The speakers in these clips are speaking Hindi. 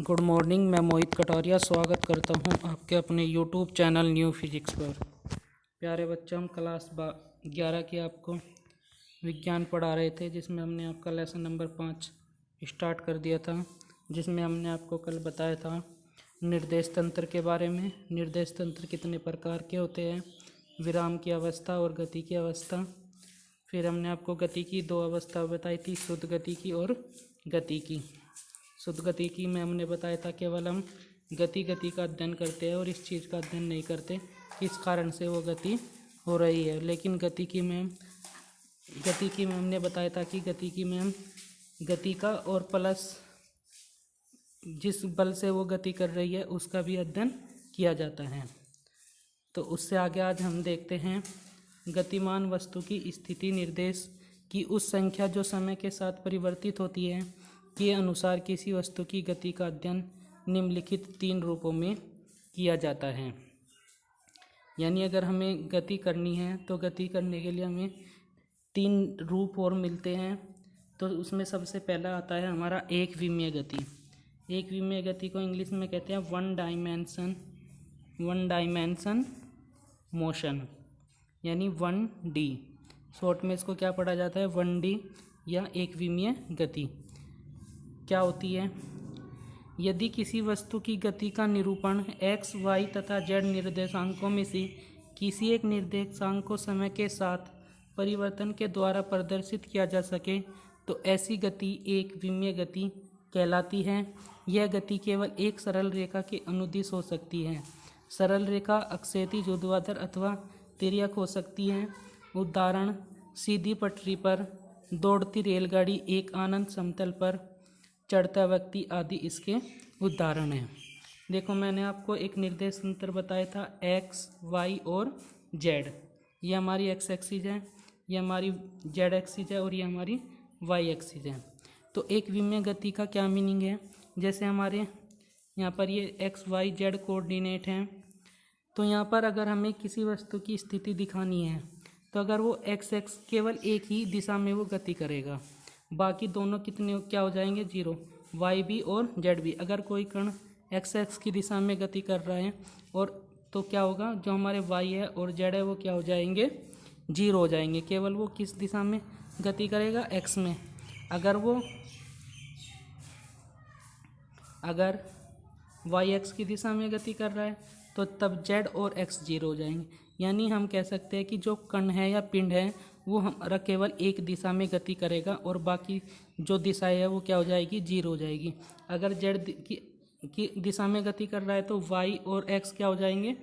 Good morning. मैं मोहित कटारिया स्वागत करता हूं आपके अपने यूट्यूब चैनल न्यू फिजिक्स पर। प्यारे बच्चों, हम क्लास 11 की आपको विज्ञान पढ़ा रहे थे, जिसमें हमने आपका लेसन नंबर 5 स्टार्ट कर दिया था, जिसमें हमने आपको कल बताया था निर्देश तंत्र के बारे में। निर्देश तंत्र कितने प्रकार के होते हैं, विराम की अवस्था और गति की अवस्था। फिर हमने आपको गति की दो अवस्था बताई थी, शुद्ध गति की और गति की। शुद्ध गति की में हमने बताया था केवल हम गति का अध्ययन करते हैं और इस चीज़ का अध्ययन नहीं करते किस कारण से वो गति हो रही है। लेकिन गति की में हमने बताया था कि गति में हम गति का और प्लस जिस बल से वो गति कर रही है उसका भी अध्ययन किया जाता है। तो उससे आगे आज हम देखते हैं गतिमान वस्तु की स्थिति निर्देश की उस संख्या जो समय के साथ परिवर्तित होती है के अनुसार किसी वस्तु की गति का अध्ययन निम्नलिखित 3 रूपों में किया जाता है। यानी अगर हमें गति करनी है तो गति करने के लिए हमें 3 रूप और मिलते हैं। तो उसमें सबसे पहला आता है हमारा एक विमीय गति। एक विमीय गति को इंग्लिश में कहते हैं वन डायमेंशन मोशन, यानी 1D। शॉर्ट में इसको क्या पढ़ा जाता है, 1D या एक विमीय गति। क्या होती है? यदि किसी वस्तु की गति का निरूपण x, y तथा z निर्देशांकों में से किसी एक निर्देशांक को समय के साथ परिवर्तन के द्वारा प्रदर्शित किया जा सके तो ऐसी गति एक विमीय गति कहलाती है। यह गति केवल एक सरल रेखा के अनुदिश हो सकती है। सरल रेखा अक्षैतिज, ऊर्ध्वाधर अथवा तिर्यक हो सकती है। उदाहरण, सीधी पटरी पर दौड़ती रेलगाड़ी, एक अनंत समतल पर चढ़ता व्यक्ति आदि इसके उदाहरण हैं। देखो, मैंने आपको एक निर्देश तंत्र बताया था x, y और z। ये हमारी x एक्सिस है, ये हमारी z एक्सिस है और ये हमारी y एक्सिस है। तो एक विमीय गति का क्या मीनिंग है? जैसे हमारे यहाँ पर ये x, y, z कोऑर्डिनेट हैं। तो यहाँ पर अगर हमें किसी वस्तु की स्थिति दिखानी है तो अगर वो x केवल एक ही दिशा में वो गति करेगा, बाकी दोनों कितने क्या हो जाएंगे, 0। y भी और z भी। अगर कोई कण x की दिशा में गति कर रहा है और तो क्या होगा, जो हमारे y है और z है वो क्या हो जाएंगे, 0 हो जाएंगे। केवल वो किस दिशा में गति करेगा, x में। अगर y x की दिशा में गति कर रहा है तो तब z और x 0 हो जाएंगे। यानी हम कह सकते हैं कि जो कण है या पिंड है वो हमारा केवल एक दिशा में गति करेगा और बाकी जो दिशाएं है वो क्या हो जाएगी, 0 हो जाएगी। अगर z की दिशा में गति कर रहा है तो y और x क्या हो जाएंगे,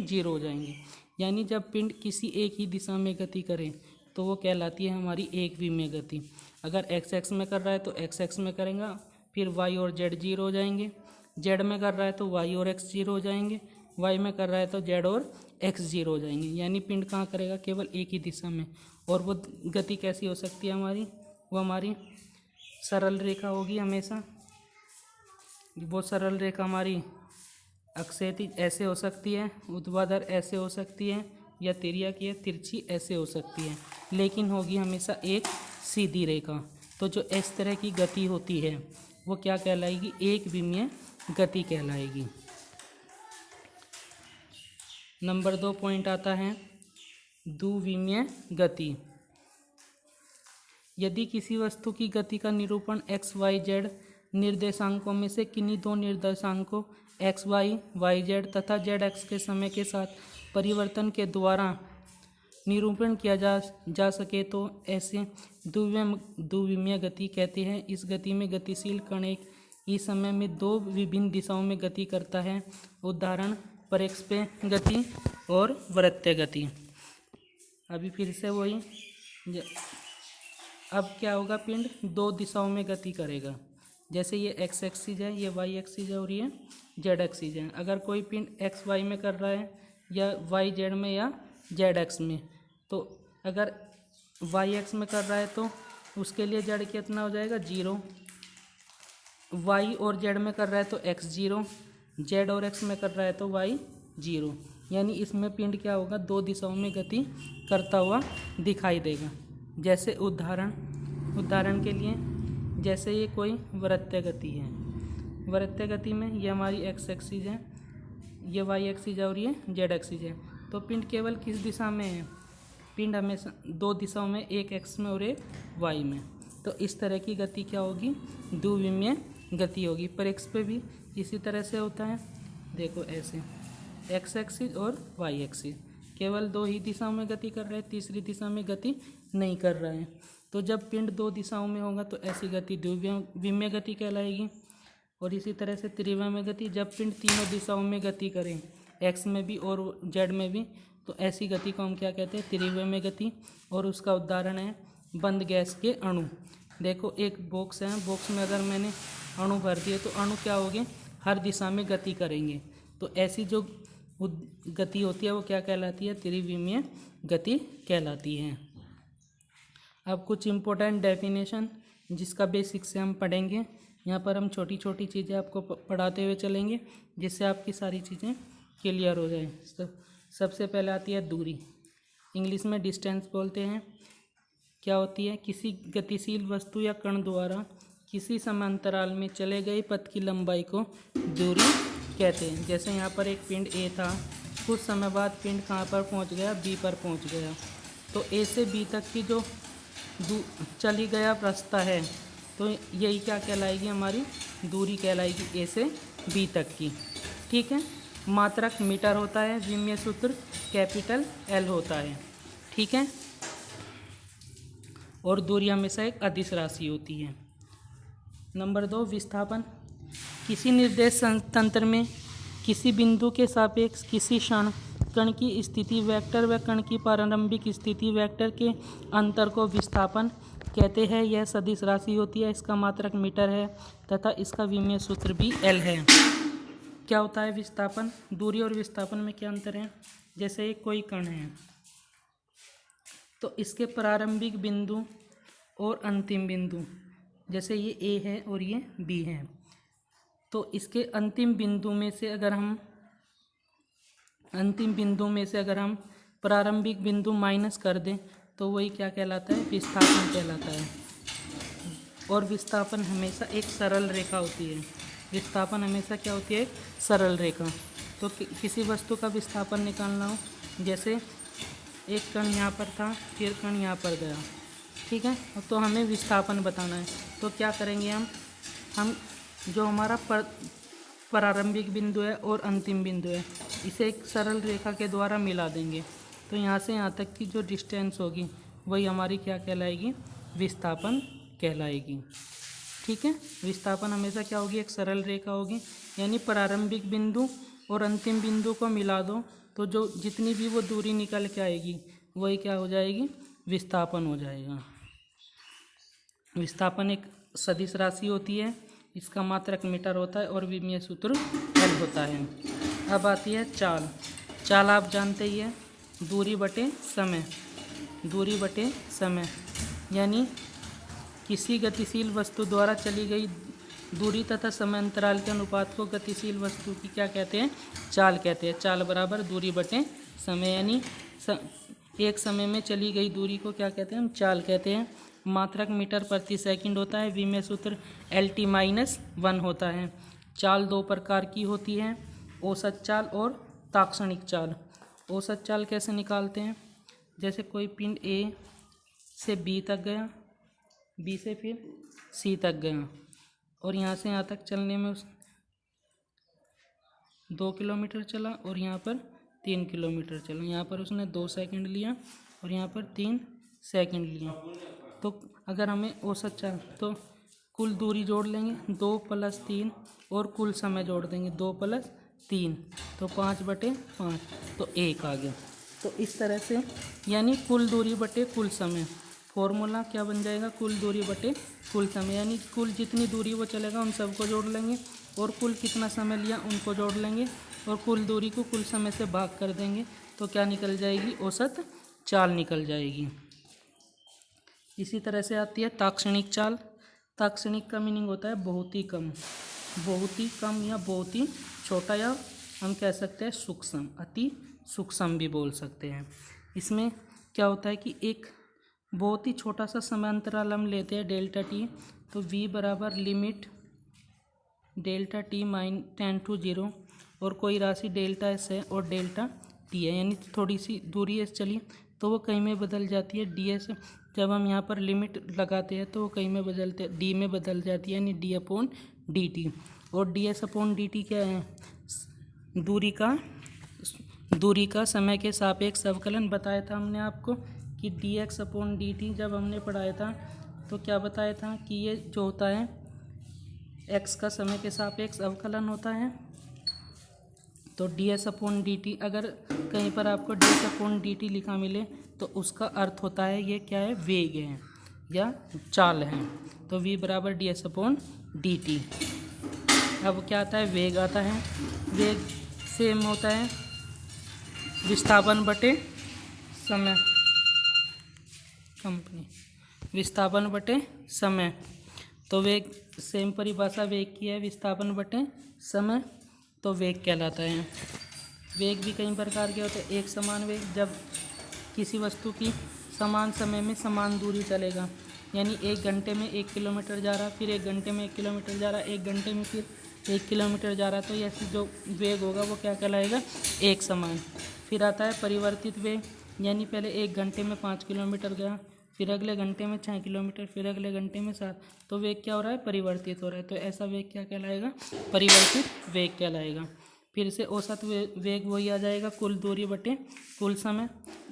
0 हो जाएंगे। यानी जब पिंड किसी एक ही दिशा में गति करे तो वो कहलाती है हमारी एक विमीय गति। अगर x में कर रहा है तो x में करेगा, फिर y और z 0 हो जाएंगे। z में कर रहा है तो y और x 0 हो जाएंगे, y में कर रहा है तो z और x 0 हो जाएंगे। यानी पिंड कहाँ करेगा, केवल एक ही दिशा में। और वो गति कैसी हो सकती है हमारी, वो हमारी सरल रेखा होगी हमेशा। वो सरल रेखा हमारी अक्षैतिज ऐसे हो सकती है, ऊर्ध्वाधर ऐसे हो सकती है, या तिर्यक या तिरछी ऐसे हो सकती है, लेकिन होगी हमेशा एक सीधी रेखा। तो जो इस तरह की गति होती है वो क्या कहलाएगी, एक विमीय गति कहलाएगी। नंबर 2 पॉइंट आता है द्विविमीय गति। यदि किसी वस्तु की गति का निरूपण x, y, z निर्देशांकों में से किन्हीं 2 निर्देशांकों x, y, z तथा z x के समय के साथ परिवर्तन के द्वारा निरूपण किया जा सके तो ऐसे द्विविमीय गति कहते हैं। इस गति में गतिशील कण एक ही समय में 2 विभिन्न दिशाओं में गति करता है। उदाहरण, परिक्षेपीय गति और वृत्तीय गति। अभी फिर से वही, अब क्या होगा, पिंड 2 दिशाओं में गति करेगा। जैसे ये x एक्सिस है, ये y एक्सिस है और ये z एक्सिस है। अगर कोई पिंड x y में कर रहा है या y z में या z x में, तो अगर y x में कर रहा है तो उसके लिए z कितना हो जाएगा, 0। y और z में कर रहा है तो x 0, z और x में कर रहा है तो y 0। यानी इसमें पिंड क्या होगा, 2 दिशाओं में गति करता हुआ दिखाई देगा। जैसे उदाहरण के लिए, जैसे ये कोई वृत्तीय गति है, वृत्तीय गति में ये हमारी एक्स एक्सिस है, ये वाई एक्सिस है और ये जेड एक्सिस है। तो पिंड केवल किस दिशा में है? पिंड हमेशा दो दिशाओं में, एक एक्स में और एक वाई में। तो इस तरह की गति क्या होगी? द्विविमीय गति होगी। पर एक्स पे भी इसी तरह से होता है, देखो ऐसे एक्स एक्सिस और वाई एक्सिस, केवल दो ही दिशाओं में गति कर रहा है, तीसरी दिशा में गति नहीं कर रहा है। तो जब पिंड दो दिशाओं में होगा तो ऐसी गति द्विविमीय गति कहलाएगी। और इसी तरह से त्रिविमीय गति, जब पिंड तीनों दिशाओं में गति करें, एक्स में भी और जेड में भी, तो ऐसी गति को हम क्या कहते हैं? त्रिविमीय गति। और उसका उदाहरण है बंद गैस के अणु। देखो एक बॉक्स है, बॉक्स में अगर मैंने अणु भर दिए तो अणु क्या होंगे? हर दिशा में गति करेंगे। तो ऐसी जो गति होती है वो क्या कहलाती है? त्रिविमीय गति कहलाती है। अब कुछ इम्पोर्टेंट डेफिनेशन जिसका बेसिक से हम पढ़ेंगे। यहाँ पर हम छोटी छोटी चीज़ें आपको पढ़ाते हुए चलेंगे जिससे आपकी सारी चीज़ें क्लियर हो जाए। सबसे पहले आती है दूरी, इंग्लिश में डिस्टेंस बोलते हैं। क्या होती है? किसी गतिशील वस्तु या कण द्वारा किसी समांतराल में चले गए पथ की लंबाई को दूरी कहते हैं। जैसे यहाँ पर एक पिंड ए था, कुछ समय बाद पिंड कहाँ पर पहुँच गया? बी पर पहुँच गया। तो ए से बी तक की जो चली गया रास्ता है, तो यही क्या कहलाएगी? हमारी दूरी कहलाएगी, ए से बी तक की। ठीक है। मात्रक मीटर होता है, विमीय सूत्र कैपिटल एल होता है। ठीक है। और दूरी हमेशा एक अदिश राशि होती है। नंबर 2, विस्थापन। किसी निर्देश तंत्र में किसी बिंदु के सापेक्ष किसी क्षण कण की स्थिति वेक्टर व कण की प्रारंभिक स्थिति वेक्टर के अंतर को विस्थापन कहते हैं। यह सदिश राशि होती है, इसका मात्रक मीटर है तथा इसका विमीय सूत्र भी एल है। क्या होता है विस्थापन? दूरी और विस्थापन में क्या अंतर है? जैसे एक कोई कण है तो इसके प्रारंभिक बिंदु और अंतिम बिंदु, जैसे ये ए है और ये बी है, तो इसके अंतिम बिंदु में से अगर हम प्रारंभिक बिंदु माइनस कर दें तो वही क्या कहलाता है? विस्थापन कहलाता है। और विस्थापन हमेशा एक सरल रेखा होती है। विस्थापन हमेशा क्या होती है? सरल रेखा। तो किसी वस्तु का विस्थापन निकालना हो, जैसे एक कण यहाँ पर था, फिर कण यहाँ पर गया, ठीक है, तो हमें विस्थापन बताना है। तो क्या करेंगे हम जो हमारा प्रारंभिक बिंदु है और अंतिम बिंदु है, इसे एक सरल रेखा के द्वारा मिला देंगे। तो यहाँ से यहाँ तक की जो डिस्टेंस होगी वही हमारी क्या कहलाएगी? विस्थापन कहलाएगी। ठीक है। विस्थापन हमेशा क्या होगी? एक सरल रेखा होगी। यानी प्रारंभिक बिंदु और अंतिम बिंदु को मिला दो तो जो जितनी भी वो दूरी निकल के आएगी वही क्या हो जाएगी? विस्थापन हो जाएगा। विस्थापन एक सदिश राशि होती है, इसका मात्रक मीटर होता है और विमीय सूत्र एल होता है। अब आती है चाल। चाल आप जानते ही है, दूरी बटे समय। दूरी बटे समय यानी किसी गतिशील वस्तु द्वारा चली गई दूरी तथा समय अंतराल के अनुपात को गतिशील वस्तु की क्या कहते हैं? चाल कहते हैं। चाल बराबर दूरी बटे समय, यानी एक समय में चली गई दूरी को क्या कहते हैं? हम चाल कहते हैं। मात्रक मीटर प्रति सेकंड होता है। विमीय सूत्र LT-1 होता है। चाल दो प्रकार की होती है, औसत चाल और ताक्षणिक चाल। औसत चाल कैसे निकालते हैं? जैसे कोई पिंड A से B तक गया, B से फिर C तक गया और यहाँ से यहाँ तक चलने में 2 किलोमीटर चला और यहाँ पर 3 किलोमीटर चला। यहाँ पर उसने 2 सेकंड लिया और यहाँ पर 3 सेकंड लिया। तो अगर हमें औसत चाल, तो कुल दूरी जोड़ लेंगे 2 + 3 और कुल समय जोड़ देंगे 2 + 3, तो 5/5, तो 1 आ गया। तो इस तरह से यानी कुल दूरी बटे कुल समय, फॉर्मूला क्या बन जाएगा? कुल दूरी बटे कुल समय, यानी कुल जितनी दूरी वो चलेगा उन सबको जोड़ लेंगे और कुल कितना समय लिया उनको जोड़ लेंगे और कुल दूरी को कुल समय से भाग कर देंगे तो क्या निकल जाएगी? औसत चाल निकल जाएगी। इसी तरह से आती है ताक्षणिक चाल। ताक्षणिक का मीनिंग होता है बहुत ही कम, बहुत ही कम या बहुत ही छोटा, या हम कह सकते हैं सूक्ष्म, अति सूक्ष्म भी बोल सकते हैं। इसमें क्या होता है कि एक बहुत ही छोटा सा समय अंतराल हम लेते हैं डेल्टा टी, तो v बराबर लिमिट डेल्टा टी माइन टेन टू 0 और कोई राशि डेल्टा एस है और डेल्टा टी है, यानी थोड़ी सी दूरी एस चली तो वो कहीं में बदल जाती है डी एस। जब हम यहाँ पर लिमिट लगाते हैं तो वो कहीं में बदलते डी में बदल जाती है, यानी डी अपॉन डी टी। और D S upon D T क्या है? दूरी का समय के सापेक्ष अवकलन बताया था हमने आपको कि D x upon D T जब हमने पढ़ाया था तो क्या बताया था कि ये जो होता है एक्स का समय के सापेक्ष अवकलन होता है। तो D S upon D T अगर कहीं पर आपको D S upon D T लिखा मिले तो उसका अर्थ होता है ये क्या है? वेग है या चाल है। तो v बराबर D S upon D T. अब क्या आता है? वेग आता है। वेग सेम होता है विस्थापन बटे समय, विस्थापन बटे समय। तो वेग सेम परिभाषा वेग की है, विस्थापन बटे समय, तो वेग कहलाता है। वेग भी कई प्रकार के होते हैं। एक समान वेग, जब किसी वस्तु की समान समय में समान दूरी चलेगा, यानी 1 घंटे में 1 किलोमीटर जा रहा, फिर 1 घंटे में 1 किलोमीटर जा रहा, 1 घंटे में फिर 1 किलोमीटर जा रहा, तो ऐसी जो वेग होगा वो क्या कहलाएगा? एक समान। फिर आता है परिवर्तित वेग, यानी पहले 1 घंटे में 5 किलोमीटर गया, फिर अगले घंटे में 6 किलोमीटर, फिर अगले घंटे में 7, तो वेग क्या हो रहा है? परिवर्तित हो रहा है। तो ऐसा वेग क्या कहलाएगा? परिवर्तित वेग कहलाएगा। फिर से औसत वेग वही आ जाएगा कुल दूरी बटे कुल समय।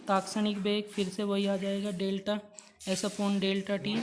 तात्क्षणिक वेग फिर से वही आ जाएगा delta S upon delta T.